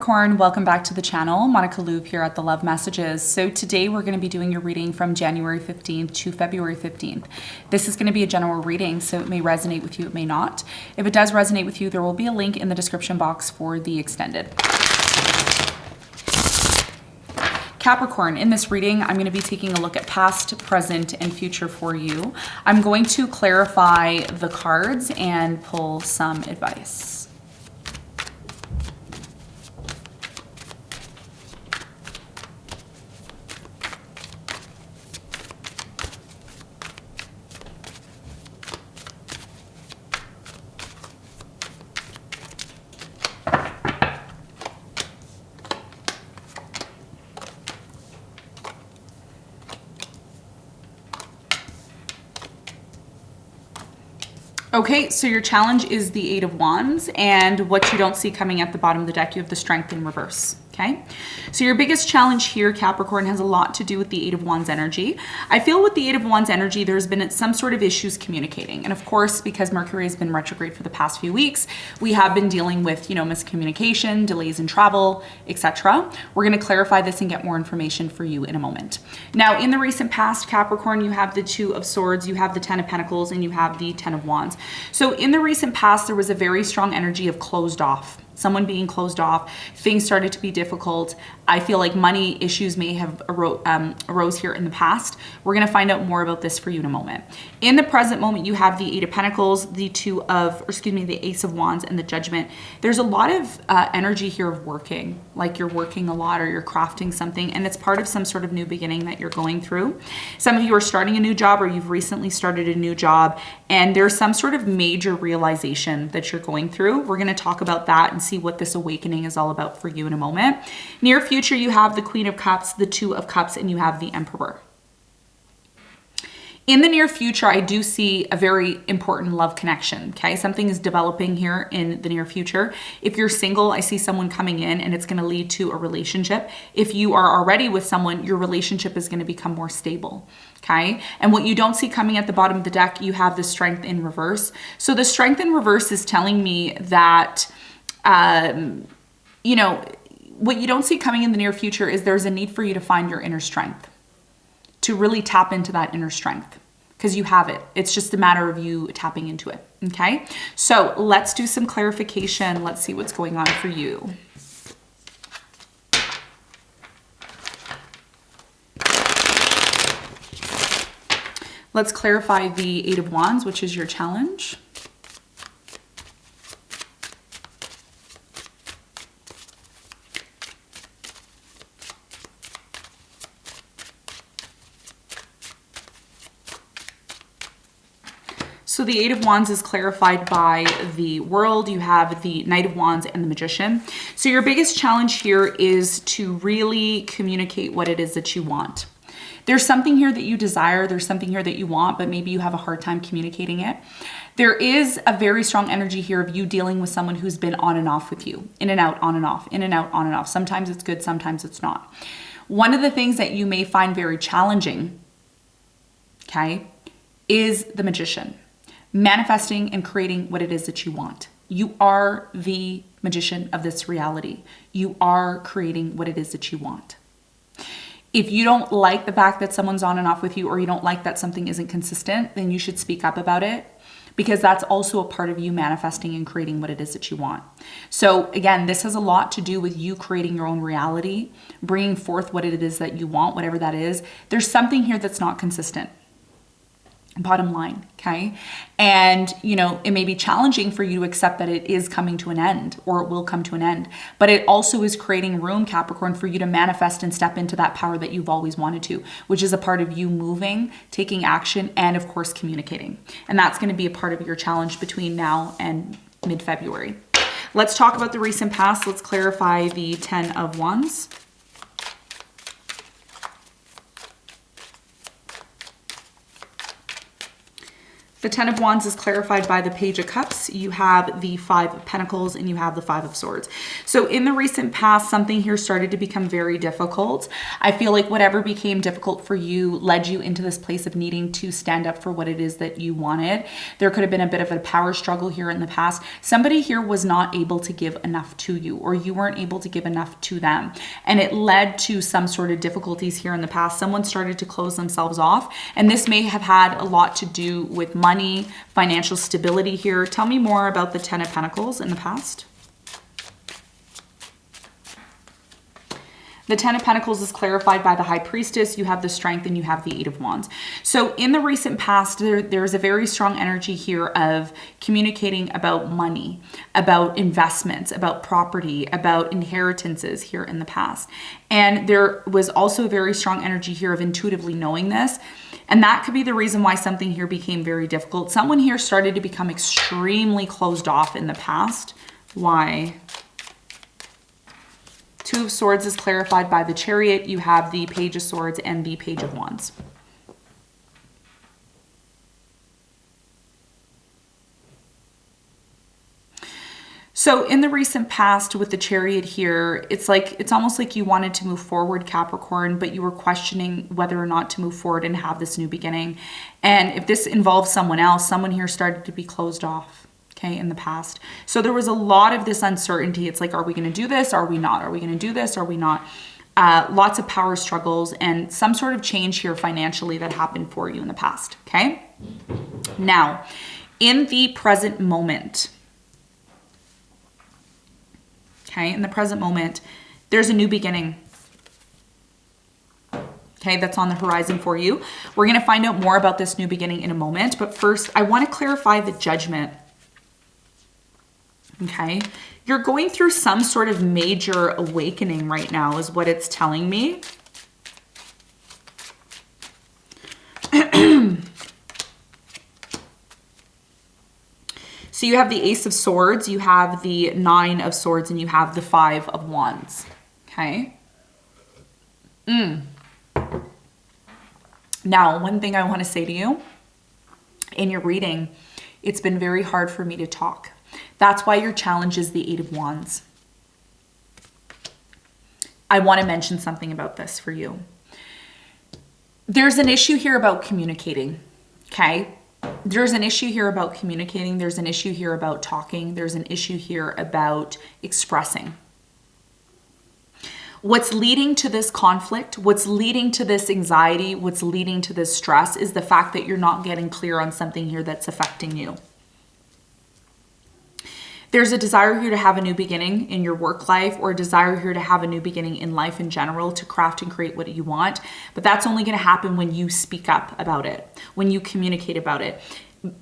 Capricorn, welcome back to the channel. Monica Loop here at the Love Messages. So today we're going to be doing your reading from January 15th to February 15th. This is going to be a general reading, so it may resonate with you, it may not. If it does resonate with you, there will be a link in the description box for the extended. Capricorn, in this reading, I'm going to be taking a look at past, present, and future for you. I'm going to clarify the cards and pull some advice. Okay, so your challenge is the Eight of Wands, and what you don't see coming at the bottom of the deck, you have the Strength in reverse. Okay, so your biggest challenge here, Capricorn, has a lot to do with the Eight of Wands energy. I feel with the Eight of Wands energy, there's been some sort of issues communicating. And of course, because Mercury has been retrograde for the past few weeks, we have been dealing with, miscommunication, delays in travel, etc. We're going to clarify this and get more information for you in a moment. Now, in the recent past, Capricorn, you have the Two of Swords, you have the Ten of Pentacles, and you have the Ten of Wands. So in the recent past, there was a very strong energy of closed off. Someone being closed off, things started to be difficult. I feel like money issues may have arose here in the past. We're going to find out more about this for you in a moment. In the present moment, you have the Eight of Pentacles, the Ace of Wands, and the Judgment. There's a lot of energy here of working, like you're working a lot or you're crafting something, and it's part of some sort of new beginning that you're going through. Some of you are starting a new job, or you've recently started a new job, and there's some sort of major realization that you're going through. We're going to talk about that and see what this awakening is all about for you in a moment. Near future, you have the Queen of Cups, the Two of Cups, and you have the Emperor. In the near future, I do see a very important love connection, okay? Something is developing here in the near future. If you're single, I see someone coming in and it's gonna lead to a relationship. If you are already with someone, your relationship is gonna become more stable, okay? And what you don't see coming at the bottom of the deck, you have the Strength in reverse. So the Strength in reverse is telling me that, what you don't see coming in the near future is there's a need for you to find your inner strength, to really tap into that inner strength, because you have it. It's just a matter of you tapping into it, okay? So let's do some clarification. Let's see what's going on for you. Let's clarify the Eight of Wands, which is your challenge. So the Eight of Wands is clarified by the World. You have the Knight of Wands and the Magician. So your biggest challenge here is to really communicate what it is that you want. There's something here that you desire, there's something here that you want, but maybe you have a hard time communicating it. There is a very strong energy here of you dealing with someone who's been on and off with you, in and out, on and off, in and out, on and off. Sometimes it's good, sometimes it's not. One of the things that you may find very challenging, okay, is the Magician. Manifesting and creating what it is that you want. You are the magician of this reality. You are creating what it is that you want. If you don't like the fact that someone's on and off with you, or you don't like that something isn't consistent, then you should speak up about it, because that's also a part of you manifesting and creating what it is that you want. So again, this has a lot to do with you creating your own reality, bringing forth what it is that you want, whatever that is. There's something here that's not consistent. Bottom line, okay? And, it may be challenging for you to accept that it is coming to an end, or it will come to an end, but it also is creating room, Capricorn, for you to manifest and step into that power that you've always wanted to, which is a part of you moving, taking action, and of course, communicating. And that's going to be a part of your challenge between now and mid-February. Let's talk about the recent past. Let's clarify the Ten of Wands. The Ten of Wands is clarified by the Page of Cups. You have the Five of Pentacles and you have the Five of Swords. So in the recent past, something here started to become very difficult. I feel like whatever became difficult for you led you into this place of needing to stand up for what it is that you wanted. There could have been a bit of a power struggle here in the past. Somebody here was not able to give enough to you, or you weren't able to give enough to them. And it led to some sort of difficulties here in the past. Someone started to close themselves off, and this may have had a lot to do with money, financial stability here. Tell me more about the Ten of Pentacles in the past. The Ten of Pentacles is clarified by the High Priestess. You have the Strength and you have the Eight of Wands. So in the recent past, there's a very strong energy here of communicating about money, about investments, about property, about inheritances here in the past. And there was also a very strong energy here of intuitively knowing this. And that could be the reason why something here became very difficult. Someone here started to become extremely closed off in the past. Why? Two of Swords is clarified by the Chariot. You have the Page of Swords and the Page of Wands. So in the recent past with the Chariot here, it's almost like you wanted to move forward, Capricorn, but you were questioning whether or not to move forward and have this new beginning. And if this involves someone else, someone here started to be closed off, okay, in the past. So there was a lot of this uncertainty. It's like, are we going to do this? Are we not? Are we going to do this? Are we not? Lots of power struggles and some sort of change here financially that happened for you in the past, okay? Now, in the present moment, okay, in the present moment, there's a new beginning. Okay, that's on the horizon for you. We're going to find out more about this new beginning in a moment. But first, I want to clarify the Judgment. Okay, you're going through some sort of major awakening right now is what it's telling me. So you have the Ace of Swords, you have the Nine of Swords, and you have the Five of Wands, okay? Now, one thing I want to say to you, in your reading, it's been very hard for me to talk. That's why your challenge is the Eight of Wands. I want to mention something about this for you. There's an issue here about communicating, okay? There's an issue here about communicating. There's an issue here about talking. There's an issue here about expressing. What's leading to this conflict, what's leading to this anxiety, what's leading to this stress is the fact that you're not getting clear on something here that's affecting you. There's a desire here to have a new beginning in your work life, or a desire here to have a new beginning in life in general, to craft and create what you want. But that's only going to happen when you speak up about it, when you communicate about it.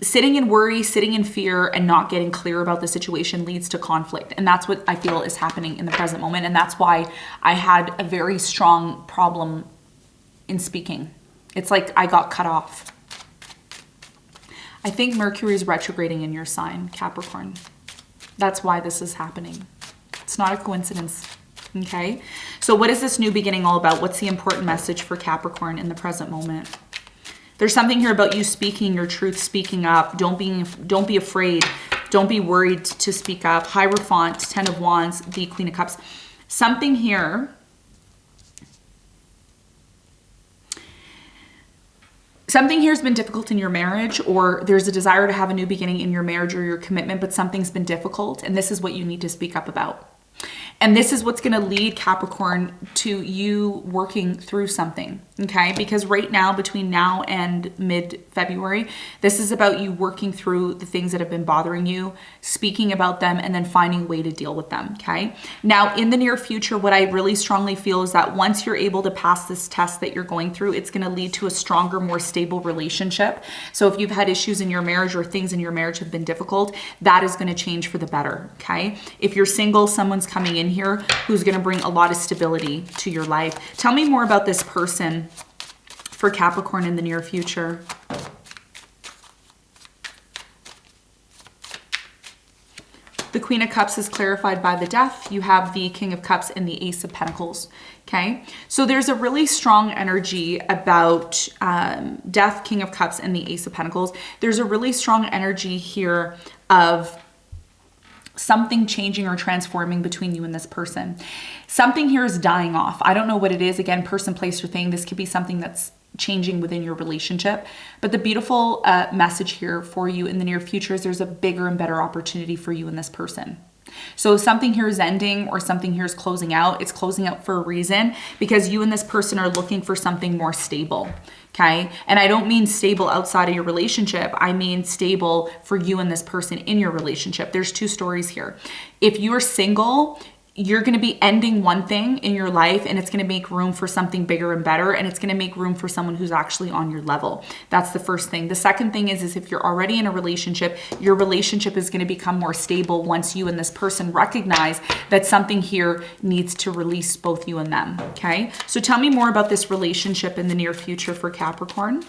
Sitting in worry, sitting in fear, and not getting clear about the situation leads to conflict. And that's what I feel is happening in the present moment. And that's why I had a very strong problem in speaking. It's like I got cut off. I think Mercury is retrograding in your sign, Capricorn. That's why this is happening. It's not a coincidence, okay? So what is this new beginning all about? What's the important message for Capricorn in the present moment? There's something here about you speaking your truth, speaking up. Don't be afraid. Don't be worried to speak up. Hierophant, Ten of Wands, the Queen of Cups. Something here. Something here has been difficult in your marriage, or there's a desire to have a new beginning in your marriage or your commitment, but something's been difficult, and this is what you need to speak up about. And this is what's going to lead, Capricorn, to you working through something, okay? Because right now, between now and mid-February, this is about you working through the things that have been bothering you, speaking about them, and then finding a way to deal with them, okay? Now, in the near future, what I really strongly feel is that once you're able to pass this test that you're going through, it's going to lead to a stronger, more stable relationship. So if you've had issues in your marriage or things in your marriage have been difficult, that is going to change for the better, okay? If you're single, someone's coming in here who's going to bring a lot of stability to your life. Tell me more about this person for Capricorn in the near future. The Queen of Cups is clarified by the Death. You have the King of Cups and the Ace of Pentacles. Okay, so there's a really strong energy about Death, King of Cups, and the Ace of Pentacles. There's a really strong energy here of something changing or transforming between you and this person. Something here is dying off. I don't know what it is. Again, person, place, or thing. This could be something that's changing within your relationship. But the beautiful message here for you in the near future is there's a bigger and better opportunity for you and this person. So if something here is ending or something here is closing out, it's closing out for a reason, because you and this person are looking for something more stable. Okay. And I don't mean stable outside of your relationship. I mean stable for you and this person in your relationship. There's two stories here. If you're single, you're going to be ending one thing in your life, and it's going to make room for something bigger and better. And it's going to make room for someone who's actually on your level. That's the first thing. The second thing is if you're already in a relationship, your relationship is going to become more stable once you and this person recognize that something here needs to release both you and them. Okay. So tell me more about this relationship in the near future for Capricorn.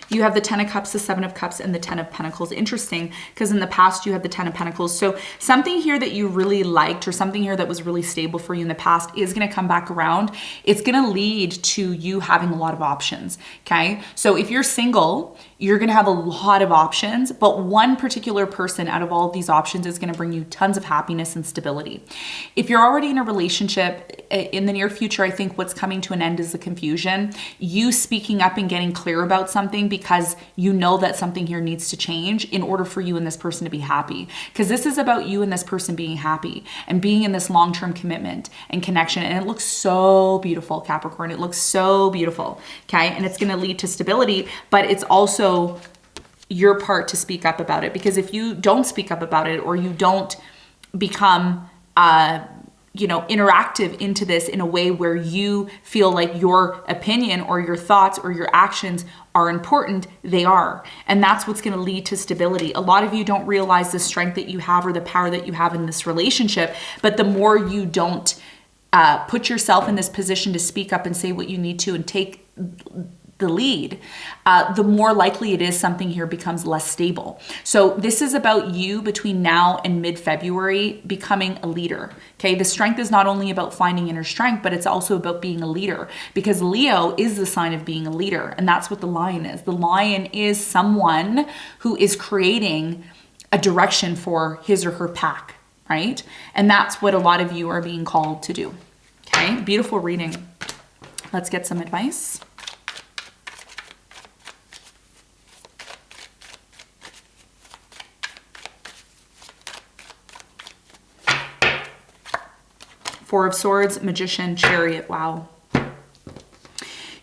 You have the 10 of Cups, the 7 of Cups, and the 10 of Pentacles. Interesting, because in the past you had the 10 of Pentacles. So something here that you really liked, or something here that was really stable for you in the past, is going to come back around. It's going to lead to you having a lot of options. Okay. So if you're single, you're going to have a lot of options, but one particular person out of all of these options is going to bring you tons of happiness and stability. If you're already in a relationship, in the near future, I think what's coming to an end is the confusion. You speaking up and getting clear about something because you know that something here needs to change in order for you and this person to be happy. Because this is about you and this person being happy and being in this long-term commitment and connection. And it looks so beautiful, Capricorn. It looks so beautiful. Okay. And it's going to lead to stability, but it's also your part to speak up about it. Because if you don't speak up about it, or you don't become, interactive into this in a way where you feel like your opinion or your thoughts or your actions are important, they are. And that's what's going to lead to stability. A lot of you don't realize the strength that you have or the power that you have in this relationship. But the more you don't put yourself in this position to speak up and say what you need to and take the lead, the more likely it is something here becomes less stable. So this is about you between now and mid-February becoming a leader. Okay, the strength is not only about finding inner strength, but it's also about being a leader, because Leo is the sign of being a leader. And that's what the lion is. The lion is someone who is creating a direction for his or her pack, right? And that's what a lot of you are being called to do. Okay, beautiful reading. Let's get some advice. Four of Swords, Magician, Chariot. Wow.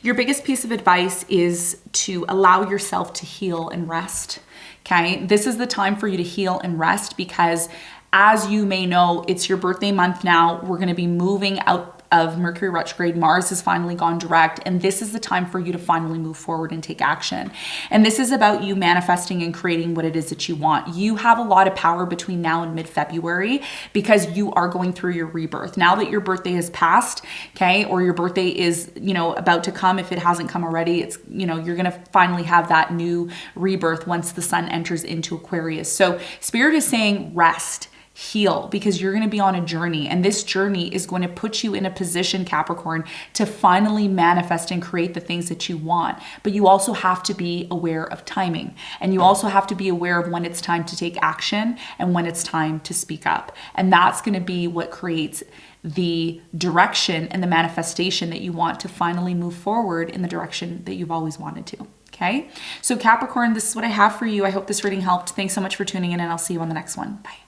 Your biggest piece of advice is to allow yourself to heal and rest. Okay. This is the time for you to heal and rest, because as you may know, it's your birthday month now. We're going to be moving out of Mercury retrograde. Mars has finally gone direct, and this is the time for you to finally move forward and take action. And this is about you manifesting and creating what it is that you want. You have a lot of power between now and mid-February, because you are going through your rebirth. Now that your birthday has passed, okay, or your birthday is, about to come, if it hasn't come already, it's, you're going to finally have that new rebirth once the sun enters into Aquarius. So Spirit is saying rest, heal, because you're going to be on a journey, and this journey is going to put you in a position, Capricorn, to finally manifest and create the things that you want. But you also have to be aware of timing, and you also have to be aware of when it's time to take action and when it's time to speak up. And that's going to be what creates the direction and the manifestation that you want to finally move forward in the direction that you've always wanted to. Okay, so Capricorn, this is what I have for you. I hope this reading helped. Thanks so much for tuning in, and I'll see you on the next one. Bye.